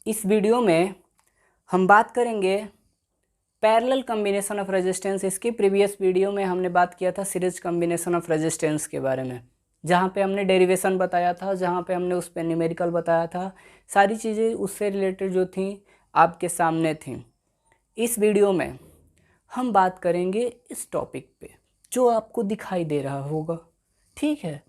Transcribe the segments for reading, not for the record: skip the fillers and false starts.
इस वीडियो में हम बात करेंगे पैरेलल कॉम्बिनेशन ऑफ रेजिस्टेंस। इसके प्रीवियस वीडियो में हमने बात किया था सीरीज कॉम्बिनेशन ऑफ रेजिस्टेंस के बारे में, जहाँ पे हमने डेरिवेशन बताया था, जहाँ पे हमने उस पर न्यूमेरिकल बताया था। सारी चीज़ें उससे रिलेटेड जो थी आपके सामने थी। इस वीडियो में हम बात करेंगे इस टॉपिक पे जो आपको दिखाई दे रहा होगा। ठीक है,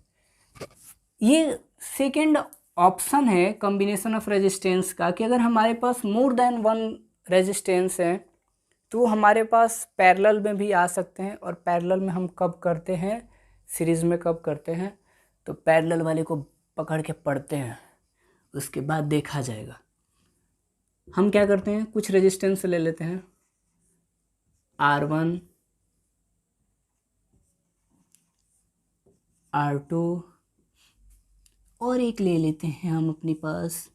ये सेकेंड ऑप्शन है कॉम्बिनेशन ऑफ रेजिस्टेंस का कि अगर हमारे पास मोर देन वन रेजिस्टेंस है तो हमारे पास पैरेलल में भी आ सकते हैं। और पैरेलल में हम कब करते हैं, सीरीज़ में कब करते हैं, तो पैरेलल वाले को पकड़ के पढ़ते हैं, उसके बाद देखा जाएगा। हम क्या करते हैं, कुछ रेजिस्टेंस ले लेते हैं, R1, R2 और एक ले लेते हैं हम अपने पास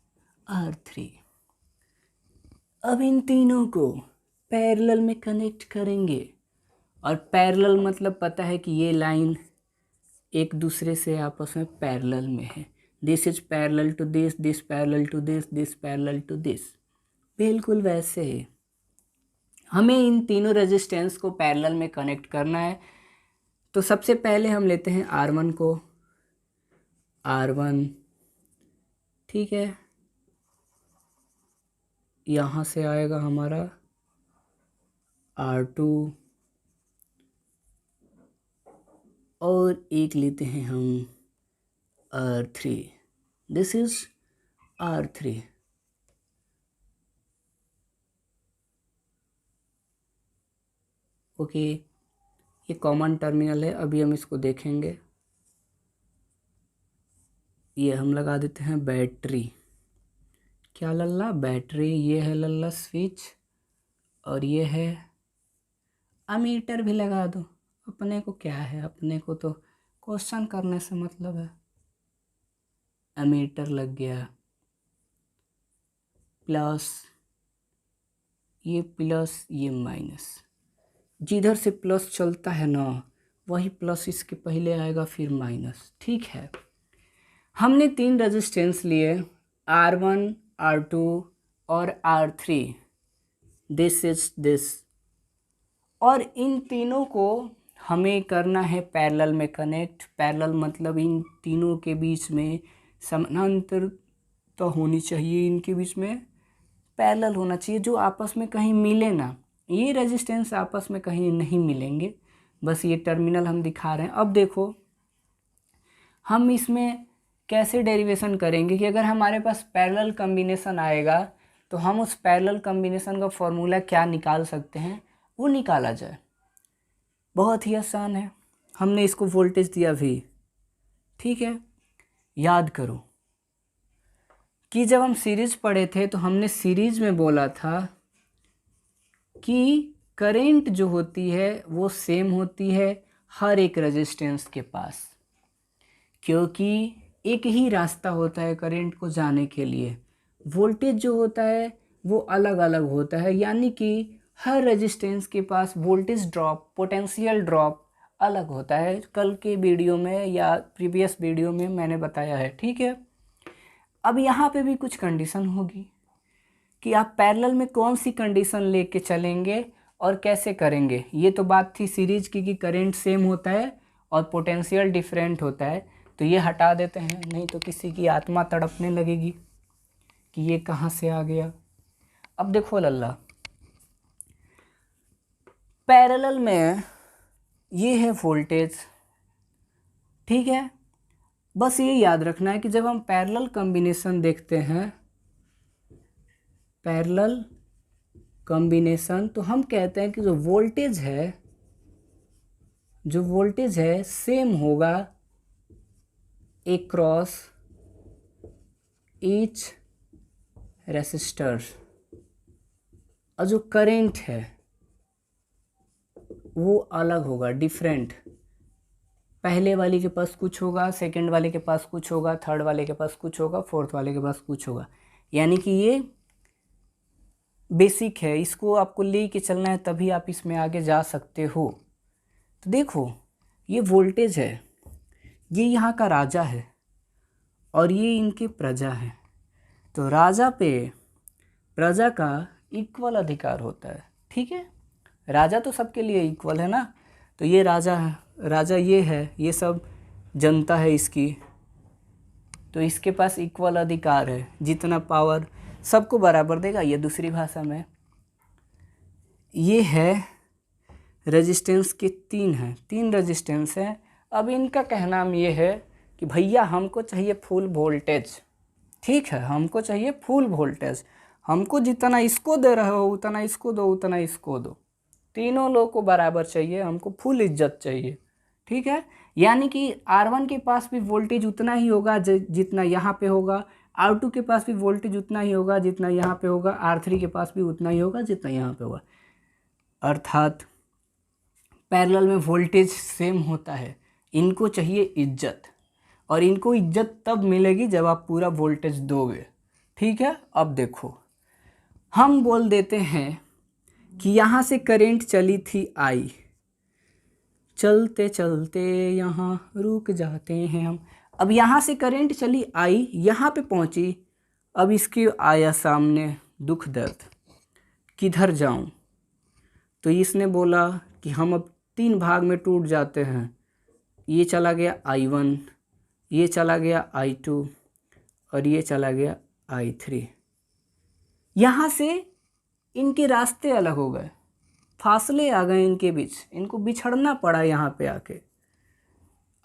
R3। अब इन तीनों को पैरेलल में कनेक्ट करेंगे। और पैरेलल मतलब पता है कि ये लाइन एक दूसरे से आपस में पैरेलल में है। This is parallel to this, this parallel to this, this parallel to this. बिल्कुल वैसे ही हमें इन तीनों रेजिस्टेंस को पैरेलल में कनेक्ट करना है। तो सबसे पहले हम लेते हैं R1 को, R1, ठीक है, यहाँ से आएगा हमारा R2 और एक लेते हैं हम R3। This is R3। Okay, ये कॉमन टर्मिनल है, अभी हम इसको देखेंगे। ये हम लगा देते हैं बैटरी। क्या लल्ला, बैटरी। ये है लल्ला स्विच और ये है अमीटर भी लगा दो। अपने को क्या है, अपने को तो क्वेश्चन करने से मतलब है। अमीटर लग गया, प्लस ये माइनस। जिधर से प्लस चलता है ना वही प्लस इसके पहले आएगा, फिर माइनस। ठीक है, हमने तीन रेजिस्टेंस लिए, R1, R2 और R3। This is this. और इन तीनों को हमें करना है पैरेलल में कनेक्ट। पैरेलल मतलब इन तीनों के बीच में समानांतर तो होनी चाहिए, इनके बीच में पैरेलल होना चाहिए, जो आपस में कहीं मिले ना। ये रेजिस्टेंस आपस में कहीं नहीं मिलेंगे, बस ये टर्मिनल हम दिखा रहे हैं। अब देखो हम इसमें कैसे डेरिवेशन करेंगे कि अगर हमारे पास पैरेलल कॉम्बिनेशन आएगा तो हम उस पैरेलल कॉम्बिनेशन का फॉर्मूला क्या निकाल सकते हैं, वो निकाला जाए। बहुत ही आसान है, हमने इसको वोल्टेज दिया V। ठीक है, याद करो कि जब हम सीरीज पढ़े थे तो हमने सीरीज में बोला था कि करंट जो होती है वो सेम होती है हर एक रेजिस्टेंस के पास, क्योंकि एक ही रास्ता होता है करंट को जाने के लिए। वोल्टेज जो होता है वो अलग अलग होता है, यानी कि हर रेजिस्टेंस के पास वोल्टेज ड्रॉप, पोटेंशियल ड्रॉप अलग होता है। कल के वीडियो में या प्रीवियस वीडियो में मैंने बताया है। ठीक है, अब यहाँ पे भी कुछ कंडीशन होगी कि आप पैरेलल में कौन सी कंडीशन लेके चलेंगे और कैसे करेंगे। ये तो बात थी सीरीज की कि करंट सेम होता है और पोटेंशियल डिफरेंट होता है, तो ये हटा देते हैं, नहीं तो किसी की आत्मा तड़पने लगेगी कि ये कहाँ से आ गया। अब देखो लल्ला, पैरेलल में ये है वोल्टेज। ठीक है, बस ये याद रखना है कि जब हम पैरेलल कॉम्बिनेशन देखते हैं, पैरेलल कॉम्बिनेशन, तो हम कहते हैं कि जो वोल्टेज है सेम होगा अक्रॉस ईच रेसिस्टर, और जो करंट है वो अलग होगा, डिफरेंट। पहले वाले के पास कुछ होगा, सेकंड वाले के पास कुछ होगा, थर्ड वाले के पास कुछ होगा, फोर्थ वाले के पास कुछ होगा। यानी कि ये बेसिक है, इसको आपको ले के चलना है, तभी आप इसमें आगे जा सकते हो। तो देखो ये वोल्टेज है, ये यहाँ का राजा है और ये इनकी प्रजा है। तो राजा पे प्रजा का इक्वल अधिकार होता है। ठीक है, राजा तो सबके लिए इक्वल है ना, तो ये राजा है, राजा ये है, ये सब जनता है इसकी, तो इसके पास इक्वल अधिकार है, जितना पावर सबको बराबर देगा। ये दूसरी भाषा में ये है रेजिस्टेंस के तीन रेजिस्टेंस हैं। अब इनका कहना ये है कि भैया हमको चाहिए फुल वोल्टेज। ठीक है, हमको चाहिए फुल वोल्टेज, हमको जितना इसको दे रहे हो उतना इसको दो, उतना इसको दो, तीनों लोग को बराबर चाहिए, हमको फुल इज्जत चाहिए। ठीक है, यानी कि R1 के पास भी वोल्टेज उतना ही होगा जितना यहाँ पे होगा, R2 के पास भी वोल्टेज उतना ही होगा जितना यहाँ पे होगा, R3 के पास भी उतना ही होगा जितना यहाँ पे होगा। अर्थात पैरेलल में वोल्टेज सेम होता है। इनको चाहिए इज्जत, और इनको इज्जत तब मिलेगी जब आप पूरा वोल्टेज दोगे। ठीक है, अब देखो हम बोल देते हैं कि यहाँ से करंट चली थी I, चलते चलते यहाँ रुक जाते हैं हम। अब यहाँ से करंट चली I, यहाँ पे पहुँची, अब इसके आया सामने दुख दर्द, किधर जाऊँ? तो इसने बोला कि हम अब 3 भाग में टूट जाते हैं। ये चला गया I1, ये चला गया I2 और ये चला गया I3। यहाँ से इनके रास्ते अलग हो गए, फासले आ गए इनके बीच, इनको बिछड़ना पड़ा यहाँ पे आके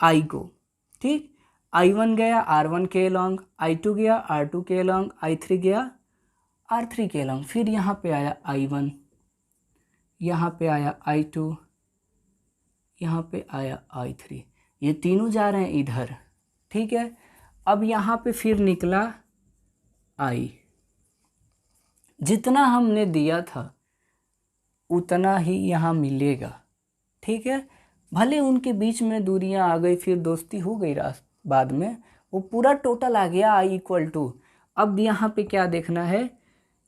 I को। ठीक, I1 गया R1 के लॉन्ग, I2 गया R2 के लॉन्ग, I3 गया R3 के लॉन्ग, फिर यहाँ पे आया I1, यहाँ पे आया I2, यहाँ पे आया I3, ये तीनों जा रहे हैं इधर। ठीक है, अब यहाँ पे फिर निकला I, जितना हमने दिया था उतना ही यहाँ मिलेगा। ठीक है, भले उनके बीच में दूरियां आ गई, फिर दोस्ती हो गई बाद में, वो पूरा टोटल आ गया I=। अब यहाँ पे क्या देखना है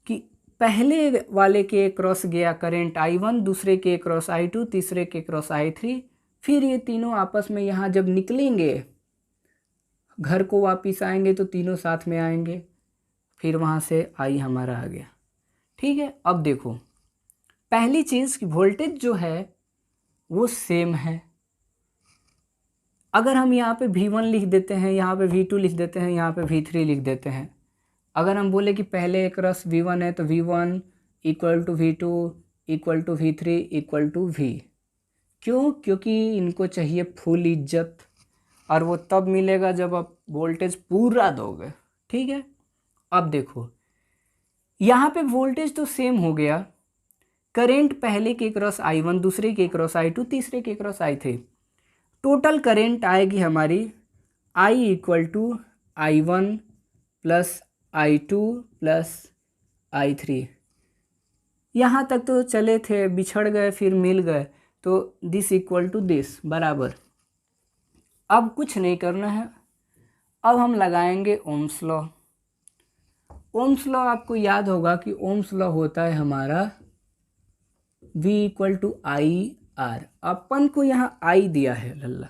कि पहले वाले के क्रॉस गया करंट I1, दूसरे के क्रॉस I2, तीसरे के क्रॉस I3, फिर ये तीनों आपस में यहाँ जब निकलेंगे, घर को वापस आएंगे तो तीनों साथ में आएंगे, फिर वहाँ से I हमारा आ गया। ठीक है, अब देखो पहली चीज़ कि वोल्टेज जो है वो सेम है। अगर हम यहाँ पे V1 लिख देते हैं, यहाँ पे V2 लिख देते हैं, यहाँ पे V3 लिख देते हैं, अगर हम बोले कि पहले एक रस V1 है तो V1 equal to V2 equal to V3 equal to V। क्यों? क्योंकि इनको चाहिए फुल इज्जत, और वो तब मिलेगा जब आप वोल्टेज पूरा दोगे। ठीक है, अब देखो यहाँ पे वोल्टेज तो सेम हो गया, करेंट पहले के क्रॉस I1, दूसरे के क्रॉस I2, तीसरे के क्रॉस I3, टोटल करेंट आएगी हमारी I equal to I1 plus I2 plus I3। यहाँ तक तो चले थे, बिछड़ गए फिर मिल गए, तो दिस इक्वल टू दिस बराबर। अब कुछ नहीं करना है, अब हम लगाएंगे ओम्स लॉ। ओम्स लॉ आपको याद होगा कि ओम्स लॉ होता है हमारा V इक्वल टू IR। अपन को यहाँ I दिया है लल्ला,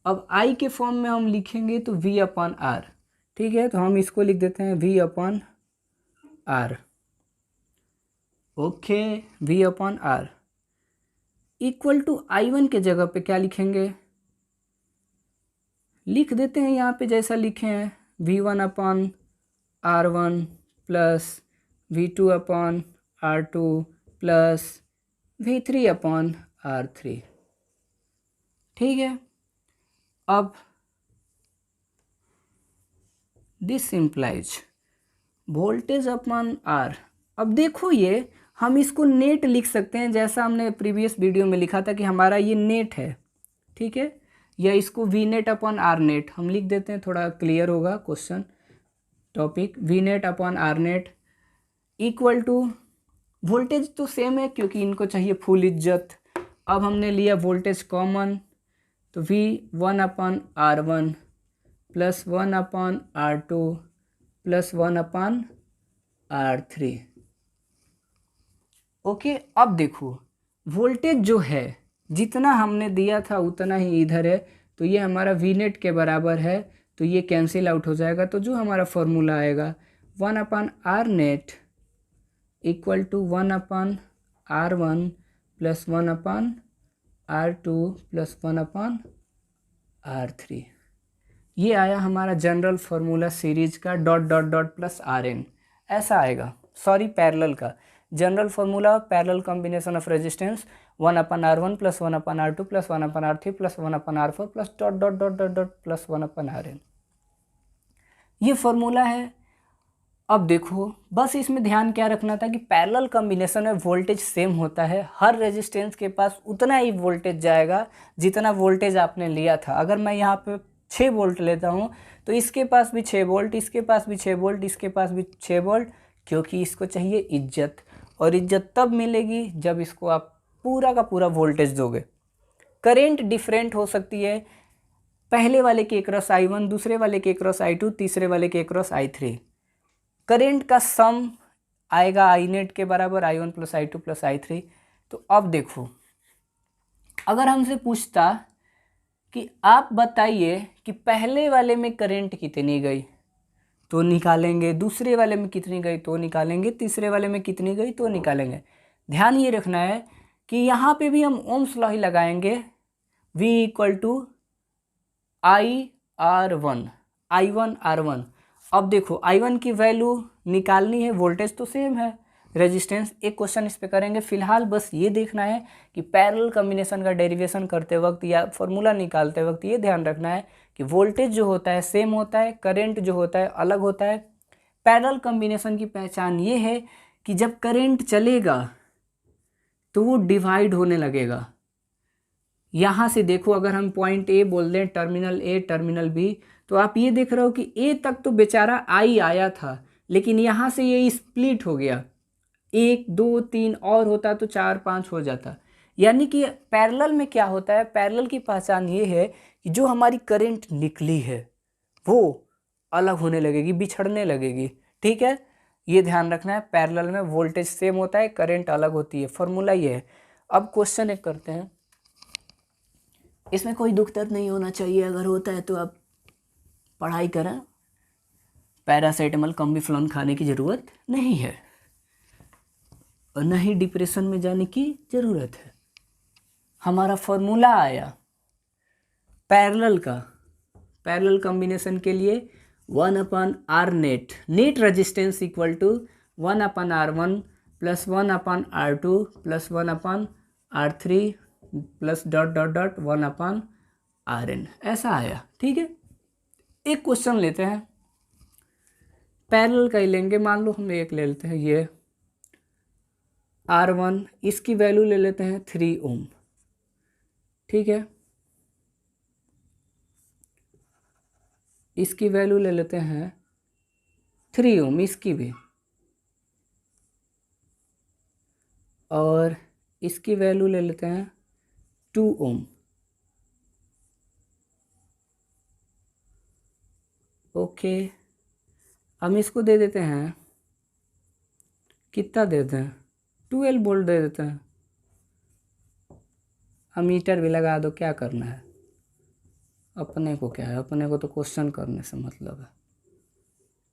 अब I के फॉर्म में हम लिखेंगे तो V अपॉन R। ठीक है, तो हम इसको लिख देते हैं V upon R। Okay, V upon R equal to I1 के जगह पे क्या लिखेंगे, लिख देते हैं यहाँ पे जैसा लिखे हैं, V1 upon R1 plus V2 upon R2 plus V3 upon R3। ठीक है, अब this implies voltage upon R। अब देखो ये हम इसको नेट लिख सकते हैं, जैसा हमने प्रीवियस वीडियो में लिखा था कि हमारा ये नेट है। ठीक है, या इसको V net upon R net हम लिख देते हैं, थोड़ा क्लियर होगा question topic. V net upon R net equal to, voltage तो सेम है क्योंकि इनको चाहिए फुल इज्जत। अब हमने लिया वोल्टेज कॉमन, तो V1 upon R1 plus 1 upon R2 plus 1 upon R3। Okay, अब देखो वोल्टेज जो है जितना हमने दिया था उतना ही इधर है, तो ये हमारा V नेट के बराबर है, तो ये कैंसिल आउट हो जाएगा। तो जो हमारा फॉर्मूला आएगा 1 upon R net equal to 1/R1 plus 1/R2 plus 1/R3। ये आया हमारा जनरल फार्मूला सीरीज का dot dot dot plus Rn, ऐसा आएगा। सॉरी, पैरेलल का general formula parallel combination of resistance 1/R1 plus 1/R2 plus 1/R3 plus 1/R4 plus dot dot dot dot dot plus 1/Rn, ये formula है। अब देखो, बस इसमें ध्यान क्या रखना था कि पैरेलल कॉम्बिनेशन में वोल्टेज सेम होता है, हर रेजिस्टेंस के पास उतना ही वोल्टेज जाएगा जितना वोल्टेज आपने लिया था। अगर मैं यहाँ पे 6 वोल्ट लेता हूँ तो इसके पास भी 6 वोल्ट, इसके पास भी 6 वोल्ट, इसके पास भी 6 वोल्ट, क्योंकि इसको चाहिए इज्जत, और इज्जत तब मिलेगी जब इसको आप पूरा का पूरा वोल्टेज दोगे। करेंट डिफरेंट हो सकती है, पहले वाले के क्रॉस I1, दूसरे वाले के क्रॉस I2, तीसरे वाले के क्रॉस I3। करेंट का सम आएगा आई नेट के बराबर I1 plus I2 plus I3। तो अब देखो, अगर हमसे पूछता कि आप बताइए कि पहले वाले में करंट कितनी गई तो निकालेंगे, दूसरे वाले में कितनी गई तो निकालेंगे, तीसरे वाले में कितनी गई तो निकालेंगे। ध्यान ये रखना है कि यहाँ पे भी हम ओम्स लॉ ही लगाएंगे, V equal to I/R1, I1/R1। अब देखो, I1 की वैल्यू निकालनी है, वोल्टेज तो सेम है, रेजिस्टेंस एक क्वेश्चन इस पे करेंगे। फिलहाल बस ये देखना है कि पैरेलल कॉम्बिनेशन का डेरिवेशन करते वक्त या फॉर्मूला निकालते वक्त ये ध्यान रखना है कि वोल्टेज जो होता है सेम होता है, करंट जो होता है अलग होता है। पैरेलल कॉम्बिनेशन की पहचान ये है कि जब करंट चलेगा तो वो डिवाइड होने लगेगा। यहाँ से देखो, अगर हम पॉइंट ए बोल दें, टर्मिनल ए टर्मिनल बी, तो आप ये देख रहे हो कि ए तक तो बेचारा आई आया था, लेकिन यहाँ से ये स्प्लिट हो गया, 1 2 3 और होता तो 4 5 हो जाता। यानी कि पैरेलल में क्या होता है, पैरेलल की पहचान ये है कि जो हमारी करंट निकली है वो अलग होने लगेगी, बिछड़ने लगेगी। ठीक है, ये ध्यान रखना है। पैरेलल में वोल्टेज सेम होता है, करंट अलग होती है, फॉर्मूला ये है। अब क्वेश्चन एक करते हैं, इसमें कोई दुख दर्द नहीं होना चाहिए, अगर होता है तो आप पढ़ाई करें, पैरासीटामोल कॉम्बिफ्लॉन खाने की ज़रूरत नहीं है और न ही डिप्रेशन में जाने की ज़रूरत है। हमारा फॉर्मूला आया पैरेलल का, पैरेलल कॉम्बिनेशन के लिए 1/R net, net resistance equal to 1/R1 plus 1/R2 plus 1/R3 plus dot dot dot 1/Rn, ऐसा आया। ठीक है, एक क्वेश्चन लेते हैं, पैरेलल का ही लेंगे। मान लो हम एक ले लेते हैं, ये R1, इसकी वैल्यू ले लेते हैं 3 ओम। ठीक है, इसकी वैल्यू ले लेते हैं 3 ओम, इसकी भी, और इसकी वैल्यू ले लेते हैं 2 ओम। ओके, हम इसको दे देते हैं, कितना देते हैं, 12 वोल्ट दे देते हैं। अमीटर भी लगा दो, क्या करना है, अपने को क्या है, अपने को तो क्वेश्चन करने से मतलब है,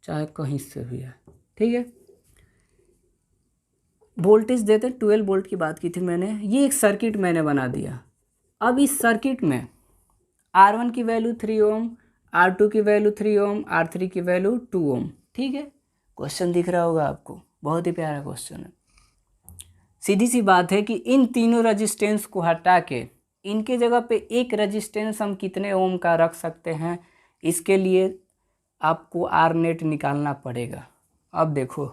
चाहे कहीं से भी है। ठीक है, वोल्टेज देते 12 वोल्ट की बात की थी मैंने, ये एक सर्किट मैंने बना दिया। अब इस सर्किट में R1 की वैल्यू 3 ओम, R2 की वैल्यू 3 ओम, R3 की वैल्यू 2 ओम। ठीक है, क्वेश्चन दिख रहा होगा आपको, बहुत ही प्यारा क्वेश्चन है। सीधी सी बात है कि इन तीनों रेजिस्टेंस को हटा के इनके जगह पे एक रेजिस्टेंस हम कितने ओम का रख सकते हैं, इसके लिए आपको R नेट निकालना पड़ेगा। अब देखो,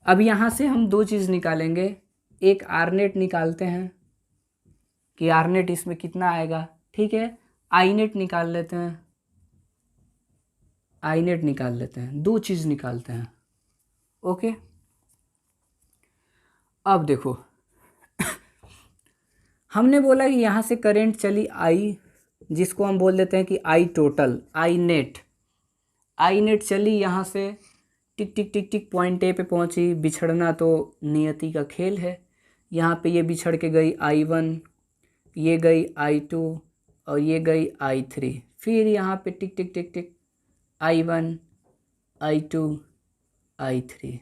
अब यहाँ से हम दो चीज़ निकालेंगे, एक R नेट निकालते हैं कि R नेट इसमें कितना आएगा। ठीक है, I नेट निकाल लेते हैं, I नेट निकाल लेते हैं, दो चीज़ निकालते हैं। ओके, अब देखो हमने बोला कि यहाँ से करंट चली I, जिसको हम बोल देते हैं कि I टोटल, I नेट चली यहाँ से, टिक टिक टिक टिक पॉइंट ए पे पहुँची, बिछड़ना तो नियति का खेल है। यहाँ पे ये बिछड़ के गई I1, ये गई I2 और ये गई I3, फिर यहाँ पे टिक टिक टिक टिक I1 I2 I3,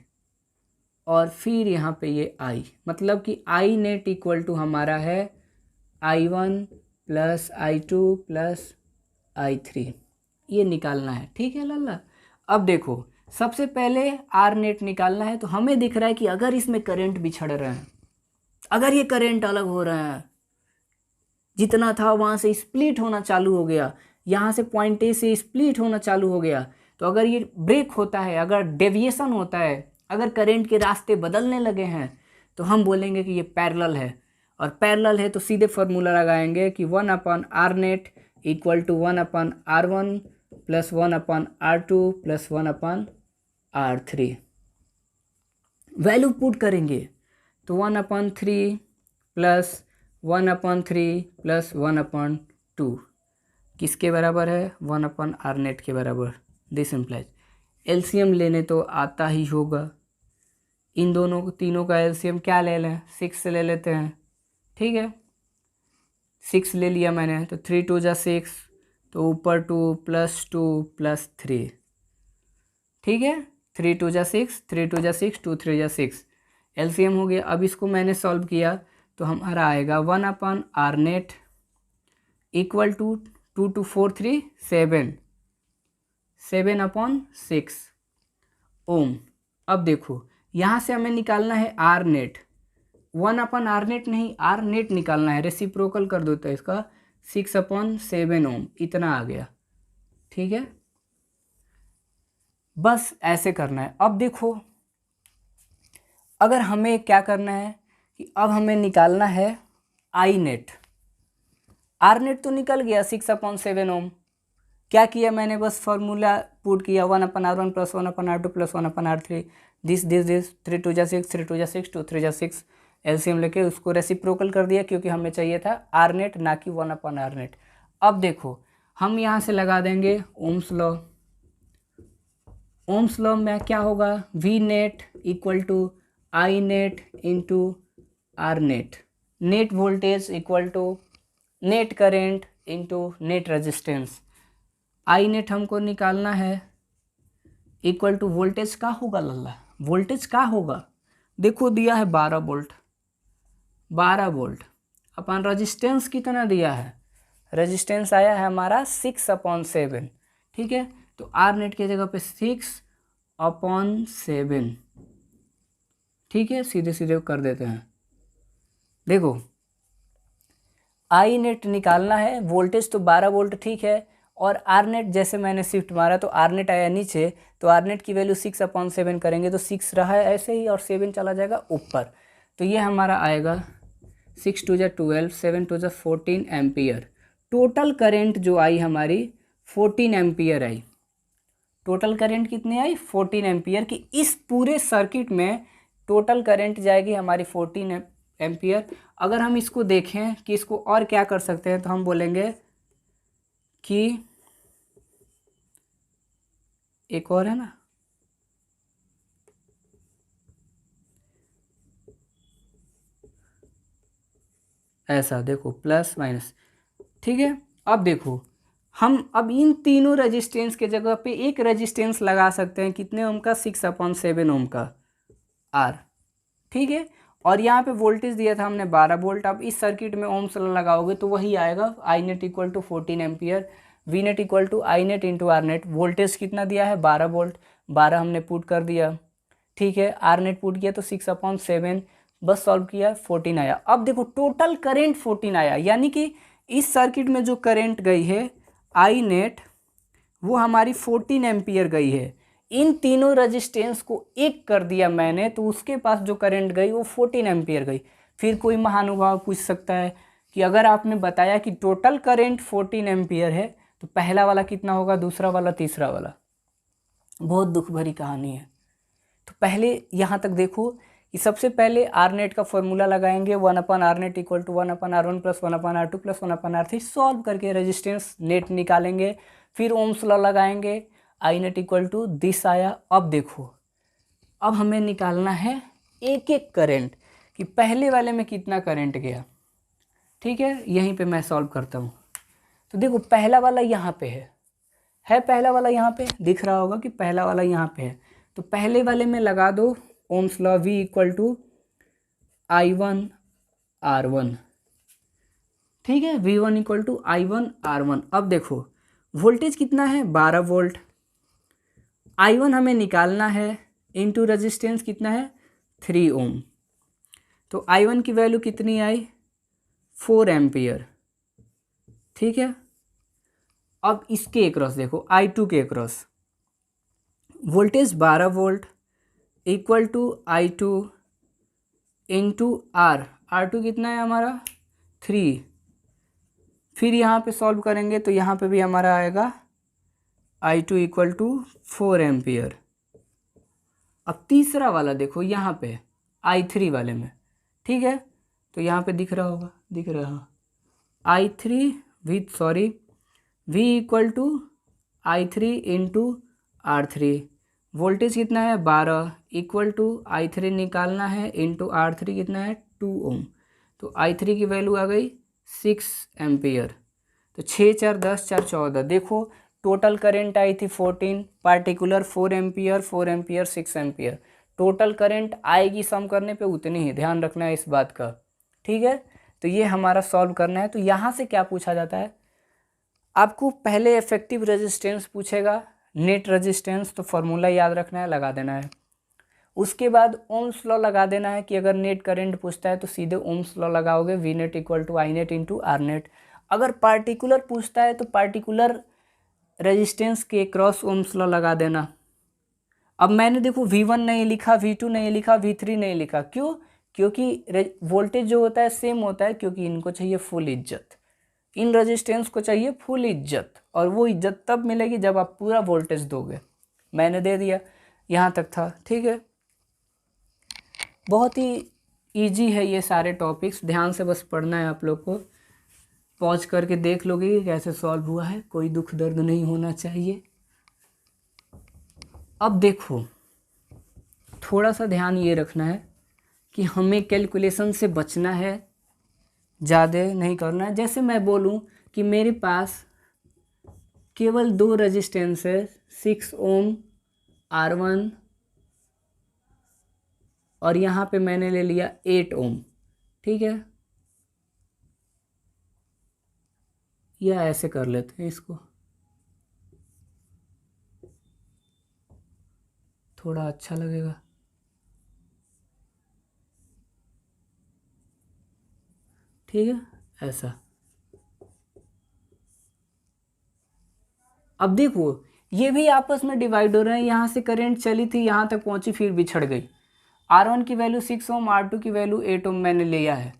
और फिर यहाँ पे ये I, मतलब कि I नेट इक्वल टू हमारा है I1 plus I2 plus I3, ये निकालना है। ठीक है लल्ला। अब देखो सबसे पहले R नेट निकालना है, तो हमें दिख रहा है कि अगर इसमें करंट बिछड़ रहे हैं, अगर ये करंट अलग हो रहा है, जितना था वहाँ से स्प्लिट होना चालू हो गया, यहाँ से पॉइंट ए से स्प्लिट होना चालू हो गया, तो अगर ये ब्रेक होता है, अगर डेविएशन होता है, अगर करंट के रास्ते बदलने लगे हैं, तो हम बोलेंगे कि ये पैरेलल है। और पैरेलल है तो सीधे फॉर्मूला लगाएंगे कि 1/R net equal to 1/R1 plus 1/R2 plus 1/R3। Value put करेंगे तो 1/3 प्लस 1/3 प्लस 1/2 किसके बराबर है? 1/R नेट के बराबर। दिस इम्प्लाइज एलसीएम लेने तो आता ही होगा, इन दोनों को तीनों का एलसीएम क्या ले लें? 6 से ले लेते हैं। ठीक है, 6 ले लिया मैंने, तो 3 2 जा 6, तो ऊपर 2 प्लस 3। ठीक है, 3 2 जा 6, 3 2 जा 6, 2 3 जा 6, एलसीएम हो गया। अब इसको मैंने सॉल्व किया तो हमारा आएगा 1/R नेट इक्वल टू 2 2 4 3 7, 7/6 ओम। अब देखो यहाँ से हमें निकालना है R नेट, 1/R नेट नहीं, R नेट निकालना है। रेसिप्रोकल कर दो तो इसका 6/7 ओम, इतना आ गया। ठीक है, बस ऐसे करना है। अब देखो अगर हमें क्या करना है कि अब हमें निकालना है I नेट। R नेट तो निकल गया 6/7 ओम। क्या किया मैंने? बस फार्मूला पुट किया 1/R1 plus 1/R2 plus 1/R3, this 3 2 जा 6, 3 2 जा 6, 2 3 जा 6, एलसीएम लेके उसको रेसिप्रोकल कर दिया, क्योंकि हमें चाहिए था R नेट ना कि 1/R नेट। अब देखो हम यहाँ से लगा देंगे ओम्स लॉ। ओम्स लॉ में क्या होगा? V net equal to I net into R net, net voltage equal to net current into net resistance. I net हमको निकालना है इक्वल टू वोल्टेज का होगा लल्ला, वोल्टेज का होगा? देखो दिया है 12 वोल्ट, 12 वोल्ट अपन रेजिस्टेंस कितना दिया है? रेजिस्टेंस आया है हमारा 6/7। ठीक है, तो R नेट की जगह पे 6/7। ठीक है, सीधे सीधे कर देते हैं। देखो I नेट निकालना है, वोल्टेज तो 12 वोल्ट ठीक है, और R नेट जैसे मैंने शिफ्ट मारा तो R नेट आया नीचे, तो R नेट की वैल्यू 6/7 करेंगे तो 6 रहा है ऐसे ही, और 7 चला जाएगा ऊपर, तो ये हमारा आएगा 6 2 जा 12, 7 2 जा 14 एम्पियर। टोटल करेंट जो आई हमारी 14 एम्पियर आई। टोटल करेंट कितनी आई? 14 एम्पियर की। इस पूरे सर्किट में टोटल करेंट जाएगी हमारी 14 एम्पियर। अगर हम इसको देखें कि इसको और क्या कर सकते हैं, तो हम बोलेंगे कि एक और है ना, ऐसा देखो प्लस माइनस। ठीक है, अब देखो हम अब इन तीनों रेजिस्टेंस के जगह पे एक रेजिस्टेंस लगा सकते हैं, कितने ओम का? 6/7 ओम का R। ठीक है, और यहाँ पे वोल्टेज दिया था हमने 12 वोल्ट। अब इस सर्किट में ओम्स लॉ लगाओगे तो वही आएगा, I net equal to 14 ampere, V net equal to I net into R net. Voltage कितना दिया है? 12 वोल्ट, 12 हमने पुट कर दिया। ठीक है, R नेट पुट किया तो 6/7, बस सॉल्व किया 14 आया। अब देखो टोटल करेंट 14 आया, यानी कि इस सर्किट में जो करेंट गई है I नेट वो हमारी 14 एम्पियर गई है। इन तीनों रेजिस्टेंस को एक कर दिया मैंने, तो उसके पास जो करंट गई वो 14 एम्पियर गई। फिर कोई महानुभाव पूछ सकता है कि अगर आपने बताया कि टोटल करंट 14 एम्पियर है, तो पहला वाला कितना होगा, दूसरा वाला, तीसरा वाला? बहुत दुख भरी कहानी है। तो पहले यहाँ तक देखो कि सबसे पहले R नेट का फॉर्मूला लगाएंगे, 1/R net equal to 1/R1 plus 1/R2 plus 1/R3, solve करके रेजिस्टेंस नेट निकालेंगे। फिर ओम्स लॉ लगाएंगे, I net equal to this आया। अब देखो अब हमें निकालना है एक एक करंट कि पहले वाले में कितना करंट गया। ठीक है, यहीं पे मैं सॉल्व करता हूँ। तो देखो पहला वाला यहाँ पे है पहला वाला यहाँ पे दिख रहा होगा कि पहला वाला यहाँ पे है, तो पहले वाले में लगा दो Ohm's law V equal to I1R1, ठीक है, V1 इक्वल टू I1R1। अब देखो वोल्टेज कितना है 12 वोल्ट, I1 हमें निकालना है, इनटू रेजिस्टेंस कितना है 3 ओम, तो I1 की वैल्यू कितनी आई 4 एम्पियर, ठीक है। अब इसके अक्रॉस देखो I2 के across voltage 12 volt equal to I2 into R2 कितना है हमारा 3, फिर यहाँ पे सॉल्व करेंगे तो यहाँ पे भी हमारा आएगा I2 इक्वल टू 4 एम्पियर। अब तीसरा वाला देखो यहाँ पे I3 वाले में, ठीक है, तो यहाँ पे दिख रहा होगा, दिख रहा I3 V equal to I3 into R3, voltage कितना है 12 इक्वल टू I3 निकालना है इंटू R3 कितना है 2 ओम, तो I3 की वैल्यू आ गई 6 एम्पियर, तो 6 4 10 4 14, देखो टोटल करंट आई थी 14, particular 4 ampere 4 ampere 6 ampere, total current आएगी सम करने पे उतनी ही, ध्यान रखना है इस बात का, ठीक है। तो ये हमारा सॉल्व करना है। तो यहाँ से क्या पूछा जाता है, आपको पहले इफेक्टिव रेजिस्टेंस पूछेगा, नेट रेजिस्टेंस, तो फॉर्मूला याद रखना है, लगा देना है। उसके बाद ओम्स लॉ लगा देना है कि अगर नेट करंट पूछता है तो सीधे ओम्स लॉ लगाओगे, V net equal to I net into R net. अगर पार्टिकुलर पूछता है तो पार्टिकुलर रेजिस्टेंस के क्रॉस ओम्स लॉ लगा देना। अब मैंने देखो V1 नहीं लिखा, V2 नहीं लिखा, V3 नहीं लिखा, क्यों? क्योंकि वोल्टेज जो होता है सेम होता है, क्योंकि इनको चाहिए फुल इज्जत, इन रेजिस्टेंस को चाहिए फुल इज्जत, और वो इज्जत तब मिलेगी जब आप पूरा वोल्टेज दोगे। मैंने दे दिया, यहाँ तक था, ठीक है। बहुत ही इजी है ये सारे टॉपिक्स, ध्यान से बस पढ़ना है आप लोग को, पॉज करके देख लोगे कि कैसे सॉल्व हुआ है, कोई दुख दर्द नहीं होना चाहिए। अब देखो थोड़ा सा ध्यान ये रखना है कि हमें कैलकुलेशन से बचना है, ज़्यादा नहीं करना है। जैसे मैं बोलूँ कि मेरे पास केवल 2 रेजिस्टेंस है, 6 ओम R1, और यहाँ पे मैंने ले लिया 8 ओम, ठीक है, या ऐसे कर लेते हैं इसको, थोड़ा अच्छा लगेगा, ठीक है, ऐसा। अब देखो ये भी आपस में डिवाइड हो रहे हैं, यहाँ से करंट चली थी, यहाँ तक पहुँची, फिर बिछड़ गई। R1 की वैल्यू 6 ओम, R2 की वैल्यू 8 ओम मैंने लिया है।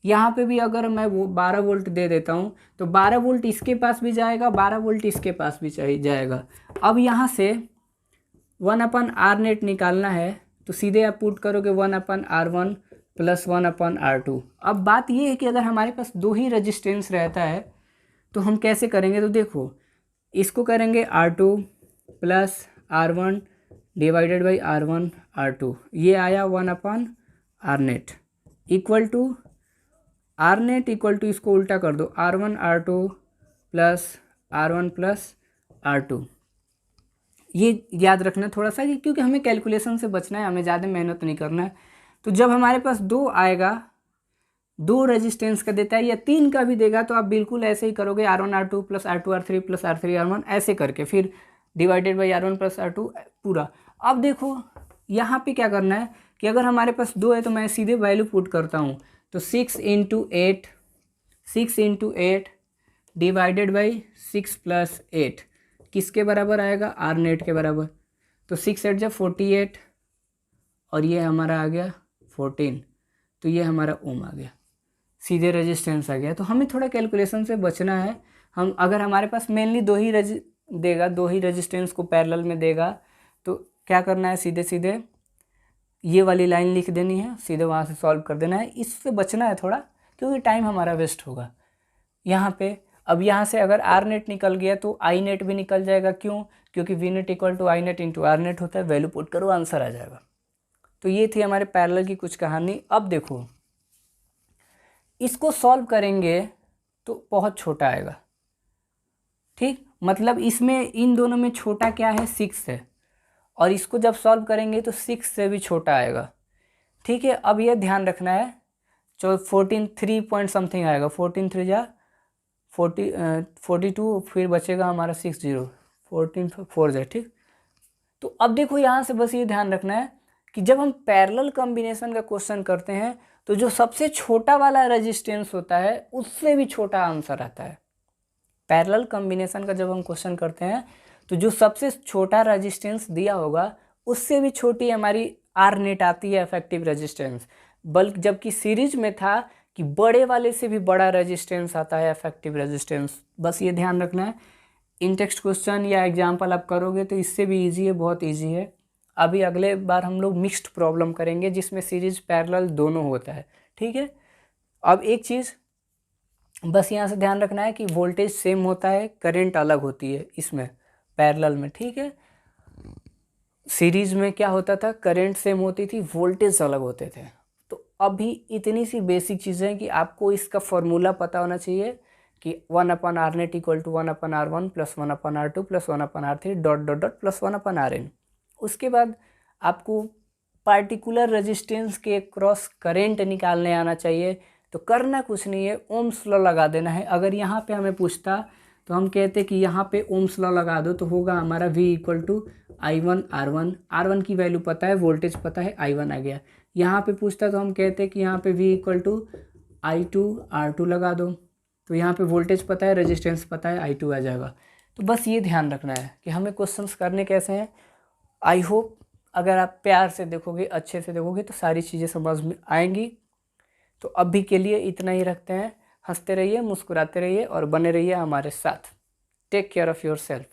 यहाँ पे भी अगर मैं वो 12 वोल्ट दे देता हूँ तो 12 वोल्ट इसके पास भी जाएगा, 12 वोल्ट इसके पास भी जाएगा। अब यहाँ से 1/R नेट निकालना है, तो सीधे आप पुट करोगे 1/R1 प्लस 1/R2। अब बात ये है कि अगर हमारे पास 2 ही रेजिस्टेंस रहता है तो हम कैसे करेंगे, तो देखो इसको करेंगे R2 plus R1 divided by R1 R2, ये आया 1/R net equal to R net equal to, इसको उल्टा कर दो, R1 R2 plus R1 plus R2। ये याद रखना थोड़ा सा, क्योंकि हमें कैलकुलेशन से बचना है, हमें ज़्यादा मेहनत नहीं करना है। तो जब हमारे पास 2 आएगा, 2 रेजिस्टेंस का देता है या 3 का भी देगा, तो आप बिल्कुल ऐसे ही करोगे, R1 R2 plus R2 R3 plus R3 R1 ऐसे करके, फिर divided by R1 plus R2 पूरा। अब देखो यहाँ पे क्या करना है कि अगर हमारे पास 2 है तो मैं सीधे वैल्यू पुट करता हूँ, तो 6 इंटू 8 डिवाइडेड बाई 6 प्लस 8 किसके बराबर आएगा, आर नेट के बराबर। तो 6 8 जब 48, और ये हमारा आ गया 14, तो ये हमारा ओम आ गया, सीधे रेजिस्टेंस आ गया। तो हमें थोड़ा कैलकुलेशन से बचना है। हम अगर हमारे पास मेनली 2 ही देगा, 2 ही रेजिस्टेंस को पैरेलल में देगा, तो क्या करना है, सीधे सीधे ये वाली लाइन लिख देनी है, सीधे वहाँ से सॉल्व कर देना है। इससे बचना है थोड़ा, क्योंकि टाइम हमारा वेस्ट होगा यहाँ पे। अब यहाँ से अगर आर नेट निकल गया तो आई नेट भी निकल जाएगा, क्यों? क्योंकि V net equal to I net into R net होता है, वैल्यू पुट करो आंसर आ जाएगा। तो ये थी हमारे पैरेलल की कुछ कहानी। अब देखो इसको सॉल्व करेंगे तो बहुत छोटा आएगा, ठीक, मतलब इसमें इन दोनों में छोटा क्या है, 6 है, और इसको जब सॉल्व करेंगे तो 6 से भी छोटा आएगा। ठीक है, अब ये ध्यान रखना है, 14 3 पॉइंट समथिंग आएगा, 14 3 जा 42, फिर बचेगा हमारा 60, 14 4 जाए। ठीक, तो अब देखो यहाँ से बस ये ध्यान रखना है कि जब हम पैरेलल कॉम्बिनेशन का क्वेश्चन करते हैं तो जो सबसे छोटा वाला रेजिस्टेंस होता है उससे भी छोटा आंसर आता है। पैरेलल कॉम्बिनेशन का जब हम क्वेश्चन करते हैं तो जो सबसे छोटा रेजिस्टेंस दिया होगा उससे भी छोटी हमारी आर नेट आती है इफेक्टिव रेजिस्टेंस, बल्कि जबकि सीरीज में था कि बड़े वाले से भी बड़ा रेजिस्टेंस आता है इफेक्टिव रेजिस्टेंस। बस ये ध्यान रखना है, इन टेक्स्ट क्वेश्चन या एग्जाम्पल आप करोगे तो इससे भी इजी है, बहुत इजी है। अभी अगले बार हम लोग मिक्स्ड प्रॉब्लम करेंगे जिसमें सीरीज पैरेलल दोनों होता है। ठीक है, अब एक चीज़ बस यहाँ से ध्यान रखना है कि वोल्टेज सेम होता है, करंट अलग होती है इसमें पैरेलल में। ठीक है, सीरीज में क्या होता था, करंट सेम होती थी, वोल्टेज अलग होते थे। तो अभी इतनी सी बेसिक चीज़ें हैं कि आपको इसका फॉर्मूला पता होना चाहिए कि 1/R net equal to 1/R1 plus 1/R2 plus 1/R3 dot dot dot plus 1/Rn। उसके बाद आपको पार्टिकुलर रेजिस्टेंस के क्रॉस करंट निकालने आना चाहिए। तो करना कुछ नहीं है, ओम्स लॉ लगा देना है। अगर यहाँ पे हमें पूछता तो हम कहते कि यहाँ पे ओम्स लॉ लगा दो तो होगा हमारा V equal to I1R1, R1 की वैल्यू पता है, वोल्टेज पता है, I1 आ गया। यहाँ पे पूछता तो हम कहते कि यहाँ पे V इक्वल टू I2R2 लगा दो, तो यहाँ पे वोल्टेज पता है, रेजिस्टेंस पता है, I2 आ जाएगा। तो बस ये ध्यान रखना है कि हमें क्वेश्चंस करने कैसे हैं। आई होप अगर आप प्यार से देखोगे, अच्छे से देखोगे तो सारी चीज़ें समझ में आएंगी। तो अभी के लिए इतना ही रखते हैं। हंसते रहिए, मुस्कुराते रहिए और बने रहिए हमारे साथ। Take care of your self.